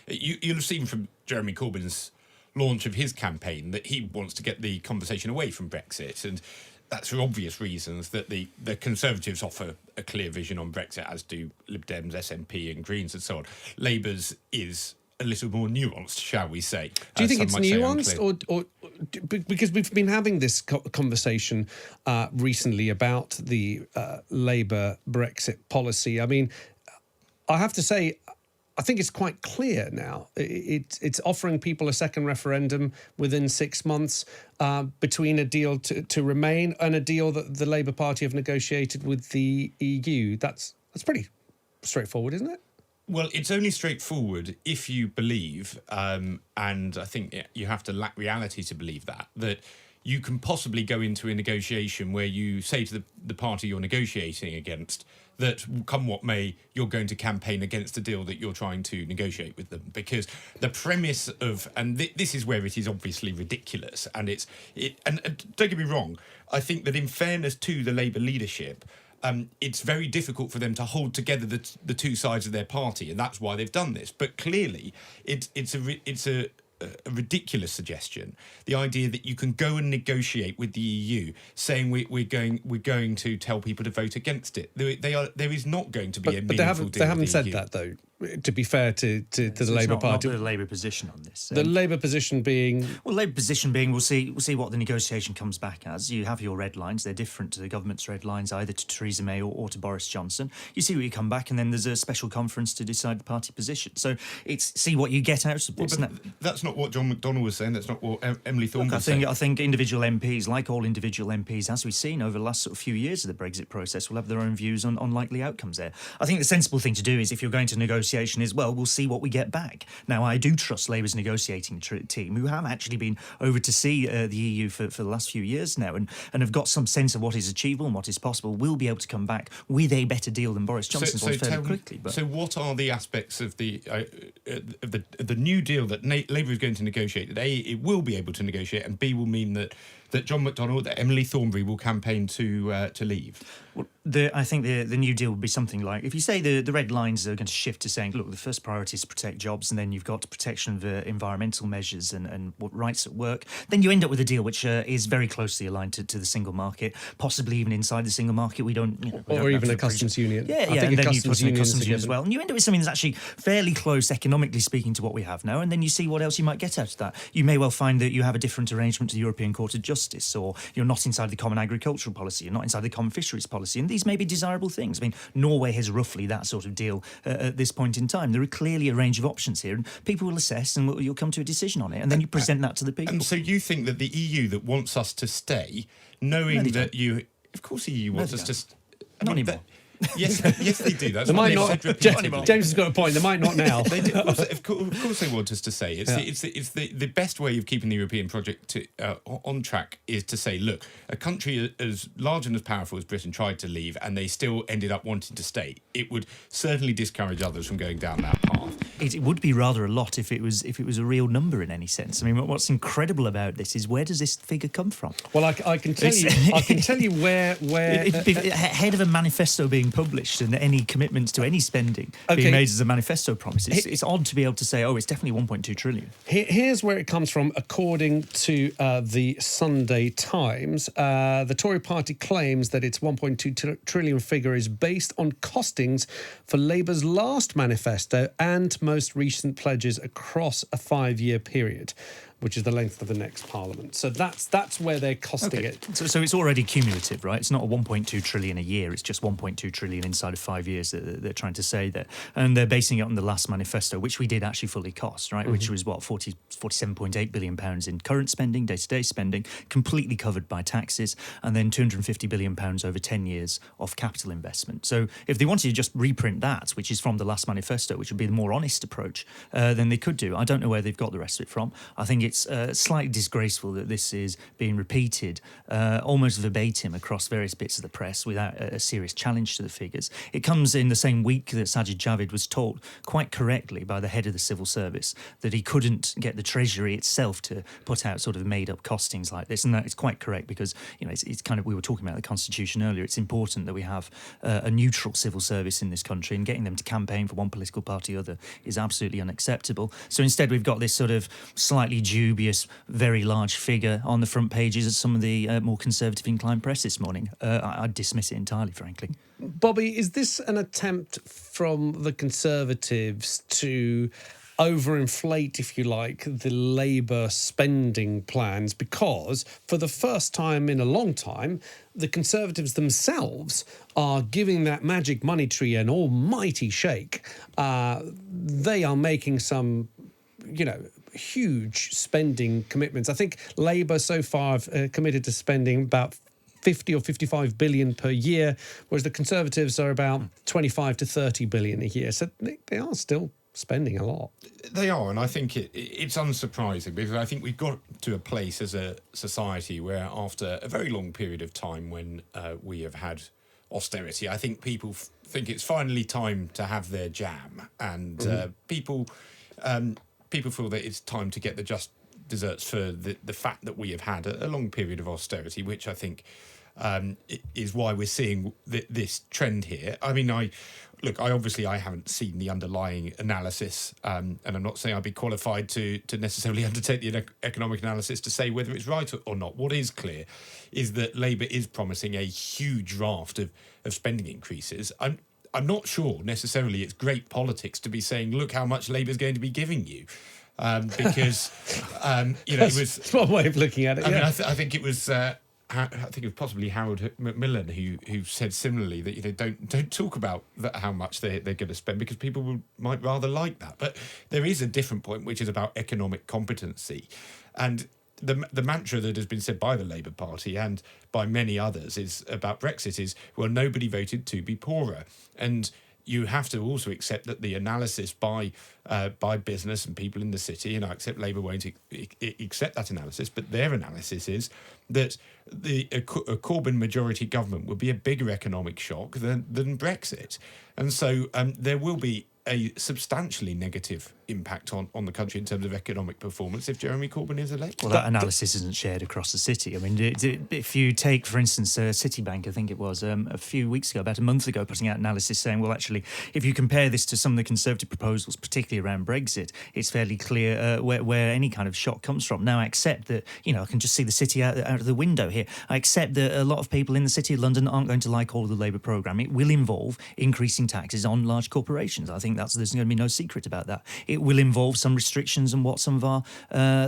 you'll have seen from Jeremy Corbyn's launch of his campaign that he wants to get the conversation away from Brexit, and that's for obvious reasons that the Conservatives offer a clear vision on Brexit, as do Lib Dems, SNP and Greens and so on. Labour's is a little more nuanced, shall we say. Do you think it's nuanced, or because we've been having this conversation recently about the Labour Brexit policy? I mean, I have to say, I think it's quite clear now. It's offering people a second referendum within 6 months between a deal to remain and a deal that the Labour Party have negotiated with the EU. That's pretty straightforward, isn't it? Well, it's only straightforward if you believe, and I think you have to lack reality to believe that you can possibly go into a negotiation where you say to the party you're negotiating against that, come what may, you're going to campaign against a deal that you're trying to negotiate with them. Because the premise of, and this is where it is obviously ridiculous, and and don't get me wrong, I think that in fairness to the Labour leadership, it's very difficult for them to hold together the two sides of their party, and that's why they've done this. But clearly, it's a ridiculous suggestion. The idea that you can go and negotiate with the EU, saying we're going to tell people to vote against it. There is not going to be a meaningful deal. They haven't said EU. that though. To be fair to the Labour Party, not the Labour position on this. The Labour position being, Labour position being, we'll see what the negotiation comes back as. You have your red lines; they're different to the government's red lines, either to Theresa May or to Boris Johnson. You see what you come back, and then there's a special conference to decide the party position. So it's see what you get out of this. That's not what John McDonnell was saying. That's not what Emily Thornberry was saying. I think individual MPs, like all individual MPs, as we've seen over the last sort of few years of the Brexit process, will have their own views on likely outcomes there. I think the sensible thing to do is, if you're going to negotiation, is we'll see what we get back. Now, I do trust Labour's negotiating team, who have actually been over to see the EU for the last few years now, and have got some sense of what is achievable and what is possible, will be able to come back with a better deal than Boris Johnson's was fairly quickly. So what are the aspects of the new deal that Labour is going to negotiate, that A, it will be able to negotiate, and B, will mean that John McDonnell, that Emily Thornberry will campaign to leave? Well, I think the new deal would be something like, if you say the red lines are going to shift to saying, look, the first priority is to protect jobs, and then you've got protection of environmental measures and rights at work, then you end up with a deal which is very closely aligned to the single market, possibly even inside the single market. We don't even a customs union. Yeah, and then you put in a customs union as well, and you end up with something that's actually fairly close, economically speaking, to what we have now. And then you see what else you might get out of that. You may well find that you have a different arrangement to the European Court of Justice, or you're not inside the common agricultural policy, you're not inside the common fisheries policy, and these may be desirable things. I mean, Norway has roughly that sort of deal at this point in time. There are clearly a range of options here, and people will assess, and you'll come to a decision on it, and then you present that to the people. And so you think that the EU that wants us to stay, knowing that you... Of course the EU wants us to... Not anymore. Yes, they do. That's they what might they've not. said repeatedly. James has got a point. They might not now. They do. Of course, they want us to say it's the best way of keeping the European project on track is to say, look, a country as large and as powerful as Britain tried to leave, and they still ended up wanting to stay. It would certainly discourage others from going down that path. It would be rather a lot if it was a real number in any sense. I mean, what's incredible about this is, where does this figure come from? Well, I can tell you. I can tell you where ahead of a manifesto being published and any commitments to any spending being made as a manifesto promise. It's odd to be able to say, it's definitely 1.2 trillion. Here's where it comes from, according to the Sunday Times. The Tory party claims that its 1.2 trillion figure is based on costings for Labour's last manifesto and most recent pledges across a 5-year period, which is the length of the next parliament. So that's where they're costing it. So it's already cumulative, right? It's not a 1.2 trillion a year. It's just 1.2 trillion inside of 5 years that they're trying to say there. And they're basing it on the last manifesto, which we did actually fully cost, right? Mm-hmm. Which was, 47.8 billion pounds in current spending, day-to-day spending, completely covered by taxes, and then 250 billion pounds over 10 years of capital investment. So if they wanted to just reprint that, which is from the last manifesto, which would be the more honest approach, then they could do. I don't know where they've got the rest of it from. I think it's slightly disgraceful that this is being repeated almost verbatim across various bits of the press without a serious challenge to the figures. It comes in the same week that Sajid Javid was told quite correctly by the head of the civil service that he couldn't get the Treasury itself to put out sort of made-up costings like this, and that is quite correct because it's kind of, we were talking about the Constitution earlier. It's important that we have a neutral civil service in this country, and getting them to campaign for one political party or other is absolutely unacceptable. So instead, we've got this sort of slightly dubious, very large figure on the front pages of some of the more conservative inclined press this morning. I'd dismiss it entirely, frankly. Bobby, is this an attempt from the Conservatives to overinflate, if you like, the Labour spending plans? Because for the first time in a long time, the Conservatives themselves are giving that magic money tree an almighty shake. They are making some, huge spending commitments. I think Labour so far have committed to spending about 50 or 55 billion per year, whereas the Conservatives are about 25 to 30 billion a year. So they are still spending a lot. They are, and I think it's unsurprising because I think we've got to a place as a society where after a very long period of time when we have had austerity, I think people think it's finally time to have their jam, and people feel that it's time to get the just desserts for the fact that we have had a long period of austerity, which I think is why we're seeing this trend here. I mean, I haven't seen the underlying analysis, and I'm not saying I'd be qualified to necessarily undertake the economic analysis to say whether it's right or not. What is clear is that Labour is promising a huge raft of spending increases. I'm not sure necessarily it's great politics to be saying, look how much Labour's going to be giving you. Because it was. It's one way of looking at it. I mean, I think it was. I think it was possibly Howard Macmillan who said similarly that don't talk about how much they're going to spend because people might rather like that. But there is a different point which is about economic competency, and the mantra that has been said by the Labour Party and by many others is about Brexit is, well, nobody voted to be poorer, and you have to also accept that the analysis by business and people in the city, and I accept Labour won't accept that analysis, but their analysis is that a Corbyn majority government would be a bigger economic shock than Brexit. And so there will be a substantially negative impact on the country in terms of economic performance if Jeremy Corbyn is elected. Well, that analysis isn't shared across the city. I mean, if you take, for instance, Citibank, I think it was a few weeks ago, about a month ago, putting out analysis saying, well, actually, if you compare this to some of the Conservative proposals, particularly around Brexit, it's fairly clear where any kind of shock comes from. Now, I accept that, I can just see the city out of the window here. I accept that a lot of people in the City of London aren't going to like all of the Labour programme. It will involve increasing taxes on large corporations. I think there's going to be no secret about that. It will involve some restrictions on what some of our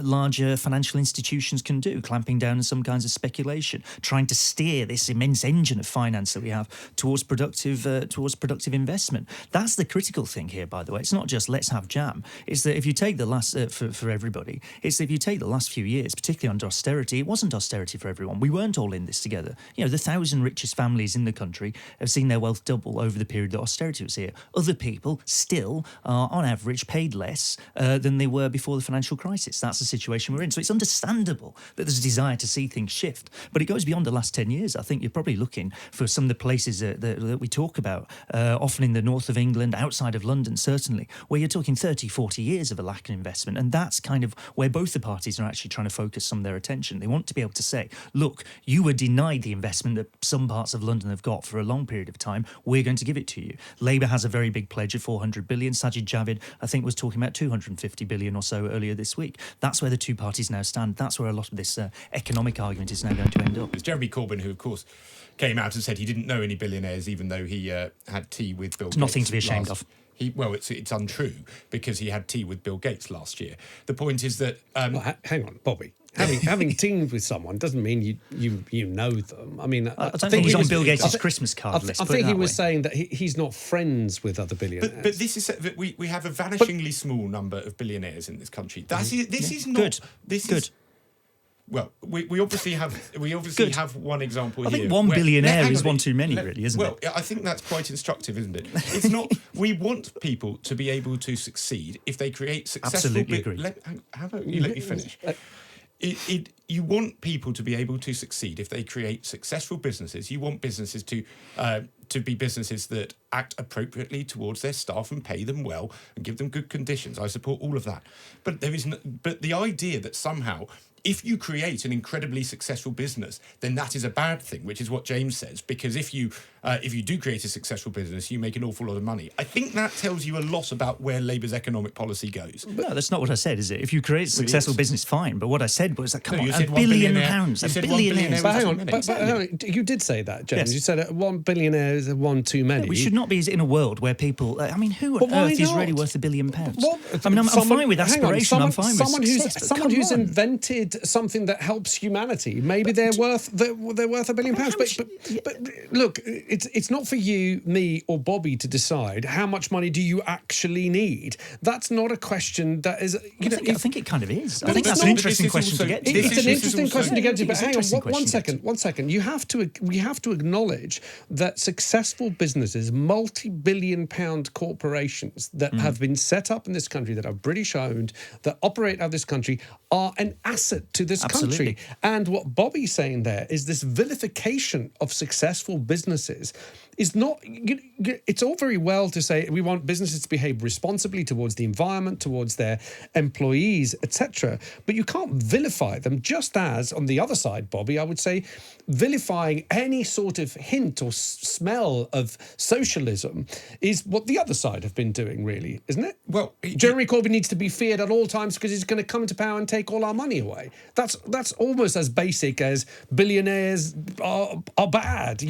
larger financial institutions can do, clamping down on some kinds of speculation, trying to steer this immense engine of finance that we have towards productive investment. That's the critical thing here, by the way. It's not just let's have jam. It's that if you take the last for everybody, it's that if you take the last few years, particularly under austerity, it wasn't austerity for everyone. We weren't all in this together. The 1,000 richest families in the country have seen their wealth double over the period that austerity was here. Other people still are, on average, paid less than they were before the financial crisis. That's the situation we're in. So it's understandable that there's a desire to see things shift. But it goes beyond the last 10 years. I think you're probably looking for some of the places that we talk about, often in the north of England, outside of London, certainly, where you're talking 30, 40 years of a lack of investment. And that's kind of where both the parties are actually trying to focus some of their attention. They want to be able to say, look, you were denied the investment that some parts of London have got for a long period of time. We're going to give it to you. Labour has a very big pledge of 400 billion. Sajid Javid, I think, was talking about 250 billion or so earlier this week. That's where the two parties now stand. That's where a lot of this economic argument is now going to end up. It's Jeremy Corbyn who, of course, came out and said he didn't know any billionaires, even though he had tea with Bill Gates. Nothing to be ashamed of. It's untrue because he had tea with Bill Gates last year. The point is that... hang on, Bobby. Having teamed with someone doesn't mean you know them. I mean, I don't think he's on Bill Gates' Christmas card list. I think he was saying that he's not friends with other billionaires. But this is we have a vanishingly small number of billionaires in this country. This is not good. This good. Is, Well, we obviously have one example I here. think one billionaire is one too many, really, isn't it? Well, I think that's quite instructive, isn't it? It's not. We want people to be able to succeed if they create successful. Absolutely agree. How about you let me finish? You want people to be able to succeed if they create successful businesses. You want businesses to be businesses that act appropriately towards their staff and pay them well and give them good conditions. I support all of that. But but the idea that somehow, if you create an incredibly successful business, then that is a bad thing, which is what James says. Because if you do create a successful business, you make an awful lot of money. I think that tells you a lot about where Labour's economic policy goes. No, that's not what I said, is it? If you create a successful business, fine. But what I said was that, come on, £1 billion. You billionaire. But hang on, you did say that, James. Yes. You said $1 billionaire is one too many. We should not be in a world where people. Who on earth is really worth £1 billion? Well, I'm fine with aspiration. I'm fine with success. Someone who's invented something that helps humanity. Maybe they're worth £1 billion. But look, it's not for you, me, or Bobby to decide how much money do you actually need. That's not a question that is. I think it kind of is. I think that's an interesting question to get to. It's an interesting question to get to. But hang on, one second. second. We have to acknowledge that successful businesses, multi-billion-pound corporations that have been set up in this country, that are British-owned, that operate out of this country, are an asset to this country. And what Bobby's saying there is this vilification of successful businesses is not. It's all very well to say we want businesses to behave responsibly towards the environment, towards their employees, etc. But you can't vilify them, just as on the other side, Bobby, I would say vilifying any sort of hint or smell of socialism is what the other side have been doing, really, isn't it? Well, Jeremy Corbyn needs to be feared at all times because he's going to come into power and take all our money away. That's almost as basic as billionaires are bad.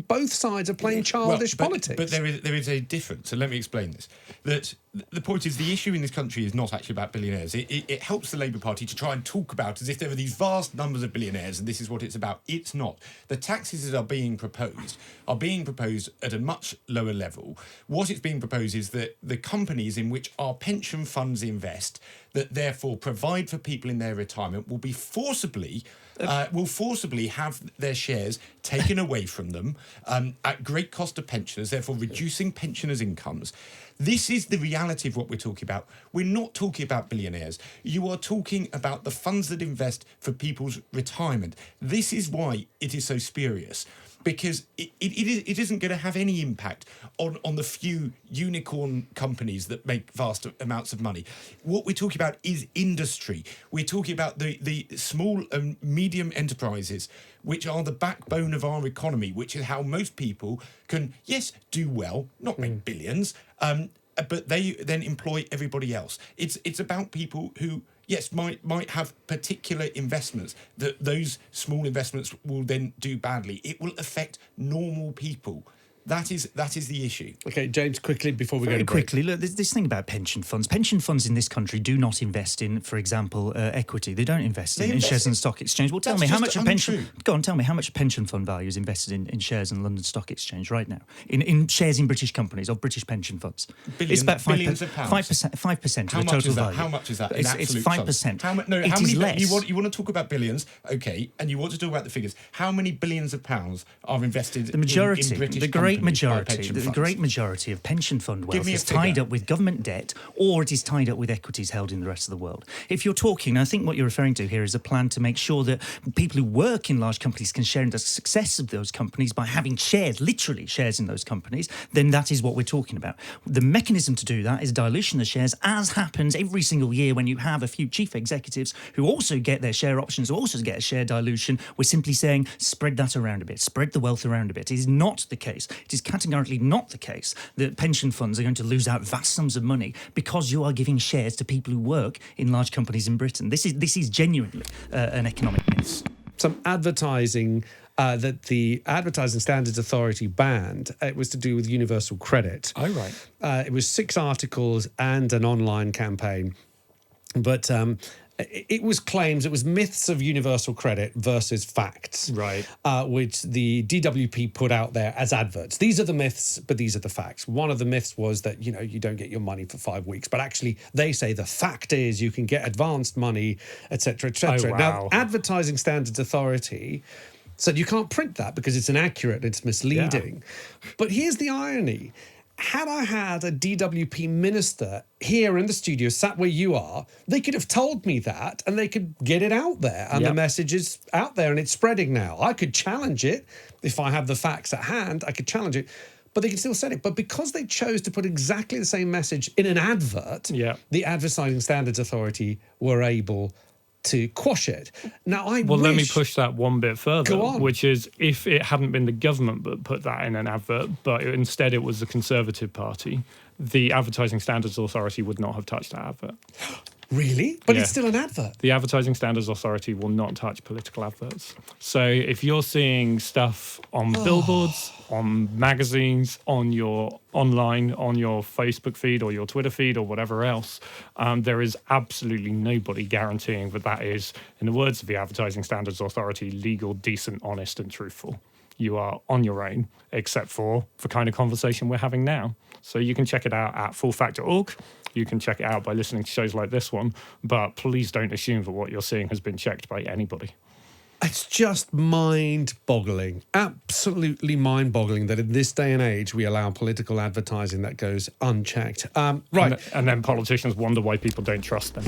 Both sides are playing childish politics. But there is a difference, so let me explain this. That the point is, the issue in this country is not actually about billionaires. It helps the Labour Party to try and talk about as if there are these vast numbers of billionaires and this is what it's about. It's not. The taxes that are being proposed at a much lower level. What it's being proposed is that the companies in which our pension funds invest, that therefore provide for people in their retirement, will forcibly have their shares taken away from them at great cost to pensioners, therefore reducing pensioners' incomes. This is the reality of what we're talking about. We're not talking about billionaires. You are talking about the funds that invest for people's retirement. This is why it is so spurious. Because it isn't going to have any impact on the few unicorn companies that make vast amounts of money. What we're talking about is industry. We're talking about the small and medium enterprises, which are the backbone of our economy, which is how most people can, yes, do well, not make billions, but they then employ everybody else. It's about people who, yes, might have particular investments, that those small investments will then do badly. It will affect normal people. That is the issue. Okay, James, quickly before we go to break. Quickly, look, there's this thing about pension funds. Pension funds in this country do not invest in, for example, equity. They don't invest in shares in the stock exchange. Well, tell me how much a pension. Go on, tell me how much a pension fund value is invested in shares in London Stock Exchange right now. In shares in British companies or British pension funds. It's about billions of pounds. 5% of the total value. How much is that? It's 5%. How many? Less. You want to talk about billions, okay? And you want to talk about the figures. How many billions of pounds are invested? The majority, in British the great companies majority. The great majority of pension fund wealth is tied up with government debt, or it is tied up with equities held in the rest of the world. If you're talking, I think what you're referring to here is a plan to make sure that people who work in large companies can share in the success of those companies by having shares, literally shares in those companies, then that is what we're talking about. The mechanism to do that is dilution of shares, as happens every single year when you have a few chief executives who also get their share options, who also get a share dilution. We're simply saying, spread that around a bit, spread the wealth around a bit. It is not the case. It is categorically not the case that pension funds are going to lose out vast sums of money because you are giving shares to people who work in large companies in Britain. This is genuinely an economic myth. Some advertising that the Advertising Standards Authority banned. It was to do with universal credit. Oh, right. It was 6 articles and an online campaign. But it was claims, it was myths of universal credit versus facts, Right. Which the DWP put out there as adverts. These are the myths, but these are the facts. One of the myths was that, you don't get your money for 5 weeks, but actually they say the fact is you can get advanced money, etc., etc. Oh, wow. Now, Advertising Standards Authority said you can't print that because it's inaccurate, it's misleading. Yeah. But here's the irony. Had I had a DWP minister here in the studio, sat where you are, they could have told me that and they could get it out there. And the message is out there and it's spreading now. I could challenge it. If I have the facts at hand, I could challenge it. But they can still say it. But because they chose to put exactly the same message in an advert, the Advertising Standards Authority were able to quash it. Now, let me push that one bit further, Go on. which is if it hadn't been the government that put that in an advert, but instead it was the Conservative Party, the Advertising Standards Authority would not have touched that advert. Really? But it's still an advert. The Advertising Standards Authority will not touch political adverts. So if you're seeing stuff on billboards, on magazines, on your online, on your Facebook feed or your Twitter feed or whatever else, there is absolutely nobody guaranteeing that is, in the words of the Advertising Standards Authority, legal, decent, honest and truthful. You are on your own, except for the kind of conversation we're having now. So you can check it out at fullfact.org. You can check it out by listening to shows like this one, but please don't assume that what you're seeing has been checked by anybody. It's just mind-boggling, absolutely mind-boggling that in this day and age we allow political advertising that goes unchecked. Right. And then politicians wonder why people don't trust them.